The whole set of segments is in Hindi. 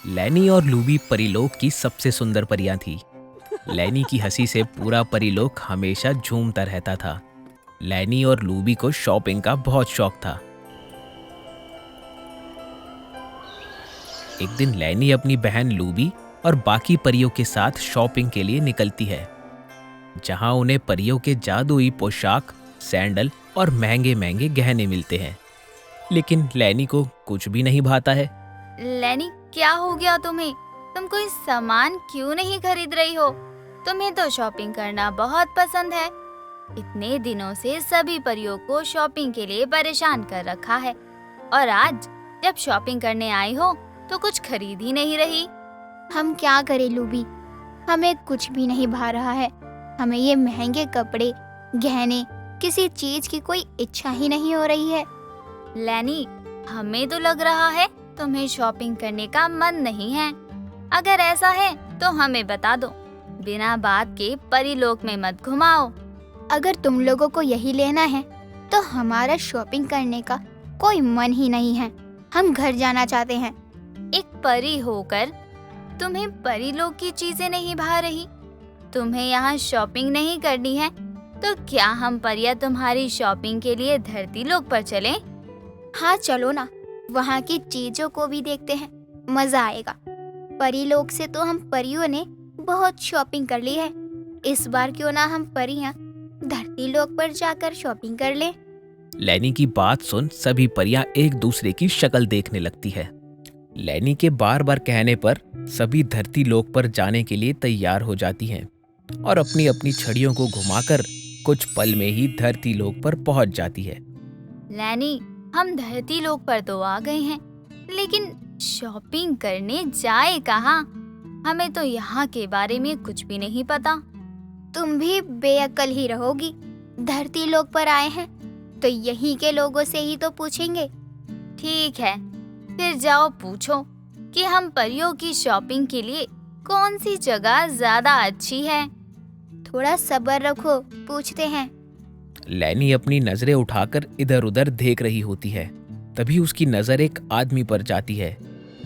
लैनी और लूबी परीलोक की सबसे सुंदर परियां थी। लैनी की हंसी से पूरा परीलोक हमेशा झूमता रहता था। लैनी और लूबी को शॉपिंग का बहुत शौक था। एक दिन लैनी अपनी बहन लूबी और बाकी परियों के साथ शॉपिंग के लिए निकलती है, जहां उन्हें परियों के जादुई पोशाक, सैंडल और महंगे महंगे गहने मिलते हैं। लेकिन लैनी को कुछ भी नहीं भाता है। लैनी, क्या हो गया तुम्हें? तुम कोई सामान क्यों नहीं खरीद रही हो? तुम्हें तो शॉपिंग करना बहुत पसंद है। इतने दिनों से सभी परियों को शॉपिंग के लिए परेशान कर रखा है, और आज जब शॉपिंग करने आई हो तो कुछ खरीद ही नहीं रही। हम क्या करें लूबी, हमें कुछ भी नहीं भा रहा है। हमें ये महंगे कपड़े, गहने, किसी चीज की कोई इच्छा ही नहीं हो रही है। लैनी, हमें तो लग रहा है तुम्हें शॉपिंग करने का मन नहीं है। अगर ऐसा है तो हमें बता दो, बिना बात के परीलोक में मत घुमाओ। अगर तुम लोगों को यही लेना है तो हमारा शॉपिंग करने का कोई मन ही नहीं है। हम घर जाना चाहते हैं। एक परी होकर तुम्हें परीलोक की चीजें नहीं भा रही? तुम्हें यहाँ शॉपिंग नहीं करनी है तो क्या हम परियां तुम्हारी शॉपिंग के लिए धरती लोक पर चलें? हाँ चलो ना, वहाँ की चीजों को भी देखते हैं, मजा आएगा। परीलोक से तो हम परियों ने बहुत शॉपिंग कर ली है। इस बार क्यों ना हम परियां धरती लोक पर जाकर शॉपिंग कर लें। लैनी की बात सुन सभी परियां एक दूसरे की शक्ल देखने लगती है। लैनी के बार बार कहने पर सभी धरती लोक पर जाने के लिए तैयार हो जाती हैं और अपनी अपनी छड़ियों को घुमाकर कुछ पल में ही धरती लोक पर पहुंच जाती है। लैनी, हम धरती लोक पर तो आ गए हैं, लेकिन शॉपिंग करने जाए कहाँ? हमें तो यहाँ के बारे में कुछ भी नहीं पता। तुम भी बेअक्ल ही रहोगी। धरती लोक पर आए हैं तो यहीं के लोगों से ही तो पूछेंगे। ठीक है, फिर जाओ पूछो कि हम परियों की शॉपिंग के लिए कौन सी जगह ज्यादा अच्छी है। थोड़ा सब्र रखो, पूछते हैं। लैनी अपनी नजरें उठाकर इधर उधर देख रही होती है। तभी उसकी नजर एक आदमी पर जाती है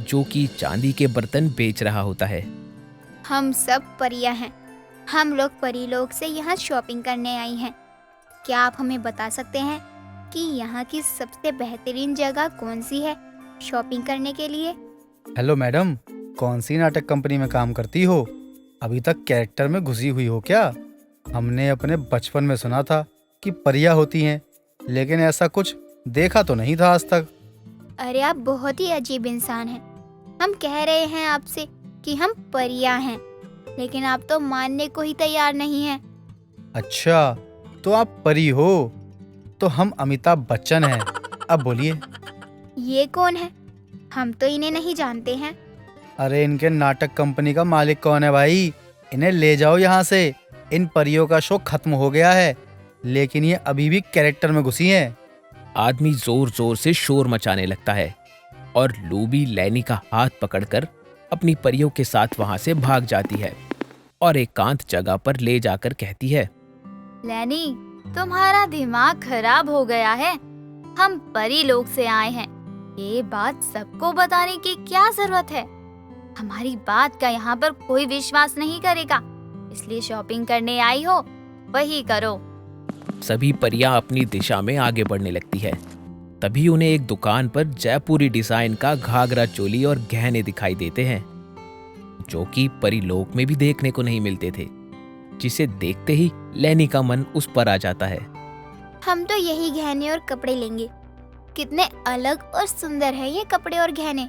जो कि चांदी के बर्तन बेच रहा होता है। हम सब परियां हैं। हम लोग परीलोक से यहाँ शॉपिंग करने आई हैं। क्या आप हमें बता सकते हैं कि यहाँ की सबसे बेहतरीन जगह कौन सी है शॉपिंग करने के लिए? हेलो मैडम, कौन सी नाटक कंपनी में काम करती हो? अभी तक कैरेक्टर में घुसी हुई हो क्या? हमने अपने बचपन में सुना था कि परियां होती हैं, लेकिन ऐसा कुछ देखा तो नहीं था आज तक। अरे आप बहुत ही अजीब इंसान हैं। हम कह रहे हैं आपसे कि हम परियां हैं, लेकिन आप तो मानने को ही तैयार नहीं हैं। अच्छा, तो आप परी हो? तो हम अमिताभ बच्चन हैं। अब बोलिए। ये कौन है? हम तो इन्हें नहीं जानते हैं। अरे इनके नाटक कंपनी का मालिक कौन है भाई? इन्हें ले जाओ यहाँ से। इन परियों का शो खत्म हो गया है, लेकिन ये अभी भी कैरेक्टर में घुसी हैं। आदमी जोर जोर से शोर मचाने लगता है और लूबी लैनी का हाथ पकड़कर अपनी परियों के साथ वहां से भाग जाती है और एकांत जगह पर ले जाकर कहती है, लैनी, तुम्हारा दिमाग खराब हो गया है। हम परीलोक से आए हैं, ये बात सबको बताने की क्या जरूरत है? हमारी बात का यहाँ पर कोई विश्वास नहीं करेगा, इसलिए शॉपिंग करने आई हो वही करो। सभी परियां अपनी दिशा में आगे बढ़ने लगती है। तभी उन्हें एक दुकान पर जयपुरी डिजाइन का घाघरा चोली और गहने दिखाई देते हैं, जो कि परीलोक में भी देखने को नहीं मिलते थे, जिसे देखते ही लैनी का मन उस पर आ जाता है। हम तो यही गहने और कपड़े लेंगे। कितने अलग और सुंदर है ये कपड़े और गहने।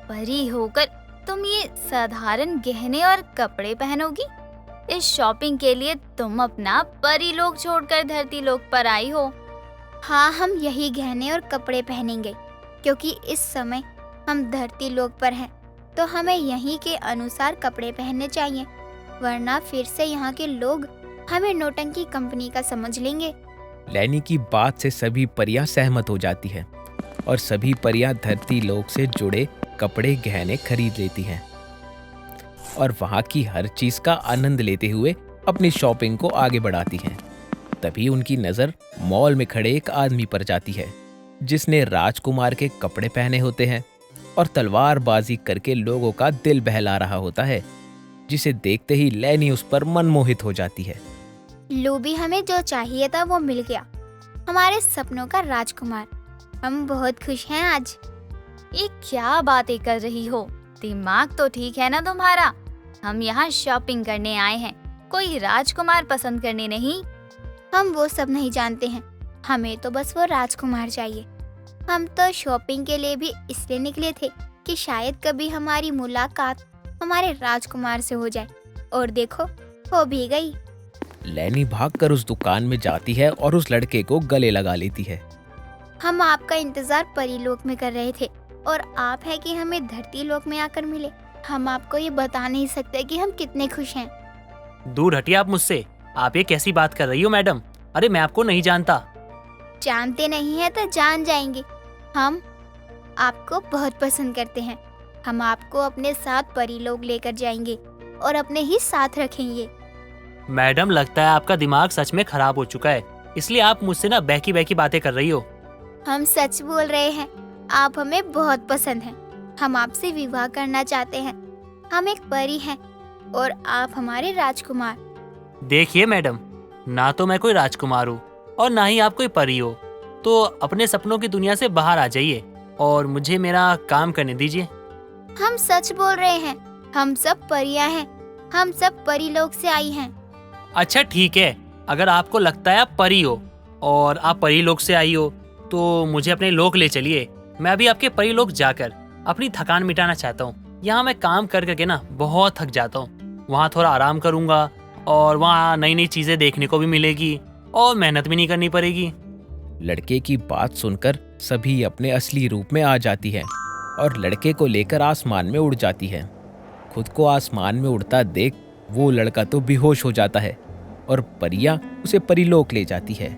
परी होकर तुम ये साधारण गहने और कपड़े पहनोगी? इस शॉपिंग के लिए तुम अपना परीलोक छोड़कर धरती लोक पर आई हो। हाँ, हम यही गहने और कपड़े पहनेंगे, क्योंकि इस समय हम धरती लोक पर हैं, तो हमें यहीं के अनुसार कपड़े पहनने चाहिए, वरना फिर से यहाँ के लोग हमें नौटंकी कंपनी का समझ लेंगे। लैनी की बात से सभी परियां सहमत हो जाती हैं और सभी परियां धरती लोक से जुड़े कपड़े गहने खरीद लेती हैं और वहां की हर चीज का आनंद लेते हुए अपनी शॉपिंग को आगे बढ़ाती हैं। तभी उनकी नजर मॉल में खड़े एक आदमी पर जाती है, जिसने राजकुमार के कपड़े पहने होते हैं और तलवारबाजी करके लोगों का दिल बहला रहा होता है, जिसे देखते ही लैनी उस पर मनमोहित हो जाती है। लूबी, हमें जो चाहिए था वो मिल गया, हमारे सपनों का राजकुमार। हम बहुत खुश हैं आज। ये क्या बातें कर रही हो? दिमाग तो ठीक है ना तुम्हारा? हम यहाँ शॉपिंग करने आए हैं, कोई राजकुमार पसंद करने नहीं। हम वो सब नहीं जानते हैं, हमें तो बस वो राजकुमार चाहिए। हम तो शॉपिंग के लिए भी इसलिए निकले थे कि शायद कभी हमारी मुलाकात हमारे राजकुमार से हो जाए, और देखो हो भी गई। लैनी भागकर उस दुकान में जाती है और उस लड़के को गले लगा लेती है। हम आपका इंतजार परीलोक में कर रहे थे और आप है कि हमें धरती लोक में आकर मिले। हम आपको ये बता नहीं सकते कि हम कितने खुश हैं। दूर हटिए आप मुझसे। आप ये कैसी बात कर रही हो मैडम? अरे मैं आपको नहीं जानता। जानते नहीं है तो जान जाएंगे। हम आपको बहुत पसंद करते हैं। हम आपको अपने साथ परीलोक लेकर जाएंगे और अपने ही साथ रखेंगे। मैडम लगता है आपका दिमाग सच में खराब हो चुका है, इसलिए आप मुझसे ना बहकी बहकी बातें कर रही हो। हम सच बोल रहे हैं, आप हमें बहुत पसंद हैं। हम आपसे विवाह करना चाहते हैं। हम एक परी हैं और आप हमारे राजकुमार। देखिए मैडम, ना तो मैं कोई राजकुमार हूँ और ना ही आप कोई परी हो, तो अपने सपनों की दुनिया से बाहर आ जाइए और मुझे मेरा काम करने दीजिए। हम सच बोल रहे हैं, हम सब परियां हैं। हम सब परीलोक से आई हैं। अच्छा ठीक है, अगर आपको लगता है आप परी हो और आप परी लोक से आई हो तो मुझे अपने लोक ले चलिए। मैं अभी आपके परी लोक जाकर अपनी थकान मिटाना चाहता हूँ। यहाँ मैं काम कर करके ना बहुत थक जाता हूँ। वहाँ थोड़ा आराम करूँगा और वहाँ नई नई चीज़ें देखने को भी मिलेगी और मेहनत भी नहीं करनी पड़ेगी। लड़के की बात सुनकर सभी अपने असली रूप में आ जाती है और लड़के को लेकर आसमान में उड़ जाती है। खुद को आसमान में उड़ता देख वो लड़का तो बेहोश हो जाता है और परियां उसे परीलोक ले जाती है।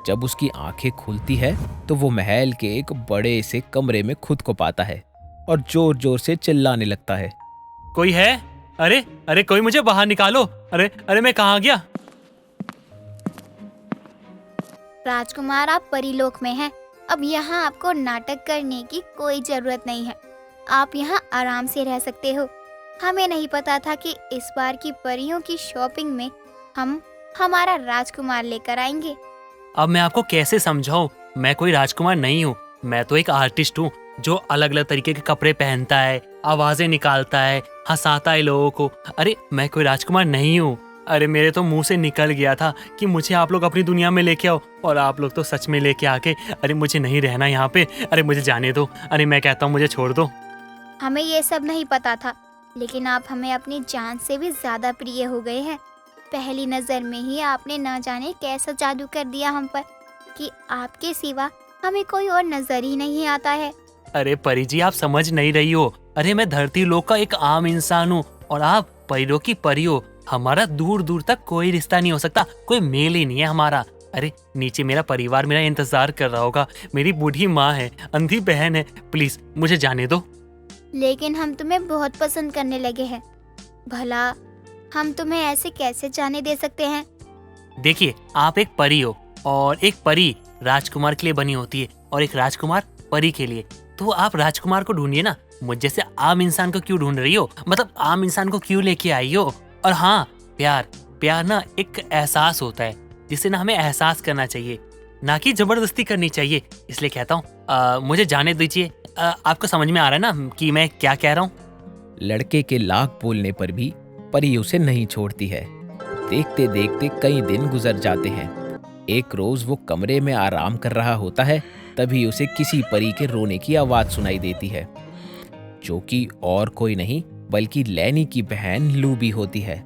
जब उसकी आंखें खुलती है तो वो महल के एक बड़े से कमरे में खुद को पाता है और जोर जोर से चिल्लाने लगता है। कोई है? अरे अरे कोई मुझे बाहर निकालो। अरे अरे मैं कहाँ गया? राजकुमार, आप परीलोक में हैं। अब यहाँ आपको नाटक करने की कोई जरूरत नहीं है। आप यहाँ आराम से रह सकते हो। हमें नहीं पता था कि इस बार की परियों की शॉपिंग में हम हमारा राजकुमार लेकर आएंगे। अब मैं आपको कैसे समझाऊं? मैं कोई राजकुमार नहीं हूँ, मैं तो एक आर्टिस्ट हूँ जो अलग अलग तरीके के कपड़े पहनता है, आवाजें निकालता है, हंसाता है लोगों को। अरे मैं कोई राजकुमार नहीं हूँ। अरे मेरे तो मुंह से निकल गया था कि मुझे आप लोग अपनी दुनिया में लेके आओ, और आप लोग तो सच में लेके आके अरे मुझे नहीं रहना यहाँ पे। अरे मुझे जाने दो। अरे मैं कहता हूँ मुझे छोड़ दो। हमें ये सब नहीं पता था, लेकिन आप हमें अपनी जान से भी ज्यादा प्रिय हो गए हैं। पहली नजर में ही आपने न जाने कैसा जादू कर दिया हम पर कि आपके सिवा हमें कोई और नजर ही नहीं आता है। अरे परी जी, आप समझ नहीं रही हो। अरे मैं धरती लोक का एक आम इंसान हूँ और आप परियों की परी हो। हमारा दूर दूर तक कोई रिश्ता नहीं हो सकता, कोई मेल ही नहीं है हमारा। अरे नीचे मेरा परिवार मेरा इंतजार कर रहा होगा। मेरी बूढ़ी माँ है, अंधी बहन है। प्लीज मुझे जाने दो। लेकिन हम तुम्हें बहुत पसंद करने लगे हैं। भला हम तुम्हें ऐसे कैसे जाने दे सकते हैं? देखिए, आप एक परी हो और एक परी राजकुमार के लिए बनी होती है और एक राजकुमार परी के लिए। तो आप राजकुमार को ढूंढिए ना, मुझ जैसे आम इंसान को क्यों ढूंढ रही हो? मतलब आम इंसान को क्यों लेके आई हो? और हाँ, प्यार ना एक एहसास होता है जिसे ना हमें एहसास करना चाहिए, ना कि जबरदस्ती करनी चाहिए। इसलिए कहता हूँ मुझे जाने दीजिए। आपको समझ में आ रहा है ना कि मैं क्या कह रहा हूँ? लड़के के लाख बोलने पर भी परी उसे नहीं छोड़ती है। देखते देखते कई दिन गुजर जाते हैं। एक रोज वो कमरे में आराम कर रहा होता है, तभी उसे किसी परी के रोने की आवाज सुनाई देती है, जो कि और कोई नहीं बल्कि लैनी की बहन लूबी होती है।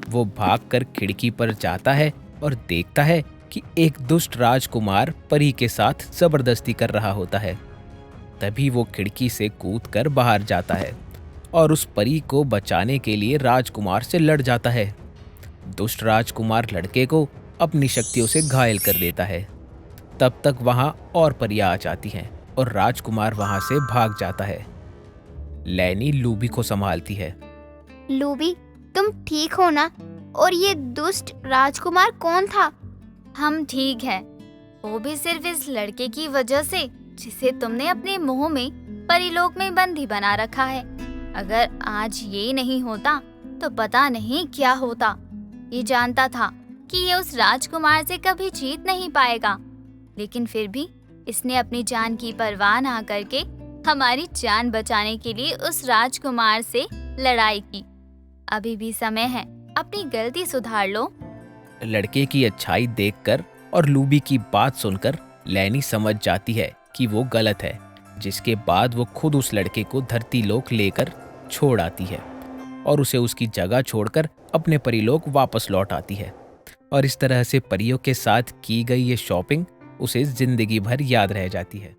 वो भागकर खिड़की पर जाता है और देखता है कि एक दुष्ट राजकुमार परी के साथ जबरदस्ती कर रहा होता है। तभी वो खिड़की से कूदकर बाहर जाता है और उस परी को बचाने के लिए राजकुमार से लड़ जाता है। दुष्ट राजकुमार लड़के को अपनी शक्तियों से घायल कर देता है। तब तक वहां और परियां आ जाती हैं और राजकुमार वहां से भाग जाता है। लैनी लूबी को संभालती है। लूबी, तुम ठीक हो ना? और ये दुष्ट राजकुमार कौन था? हम ठीक हैं, वो भी सिर्फ इस लड़के की वजह से जिसे तुमने अपने मुंह में परीलोक में बंदी बना रखा है। अगर आज ये नहीं होता तो पता नहीं क्या होता। ये जानता था कि ये उस राजकुमार से कभी जीत नहीं पाएगा, लेकिन फिर भी इसने अपनी जान की परवाह ना करके हमारी जान बचाने के लिए उस राजकुमार से लड़ाई की। अभी भी समय है, अपनी गलती सुधार लो। लड़के की अच्छाई देखकर और लूबी की बात सुनकर लैनी समझ जाती है कि वो गलत है, जिसके बाद वो खुद उस लड़के को धरती लोक लेकर छोड़ आती है और उसे उसकी जगह छोड़कर अपने परीलोक वापस लौट आती है। और इस तरह से परियों के साथ की गई ये शॉपिंग उसे जिंदगी भर याद रह जाती है।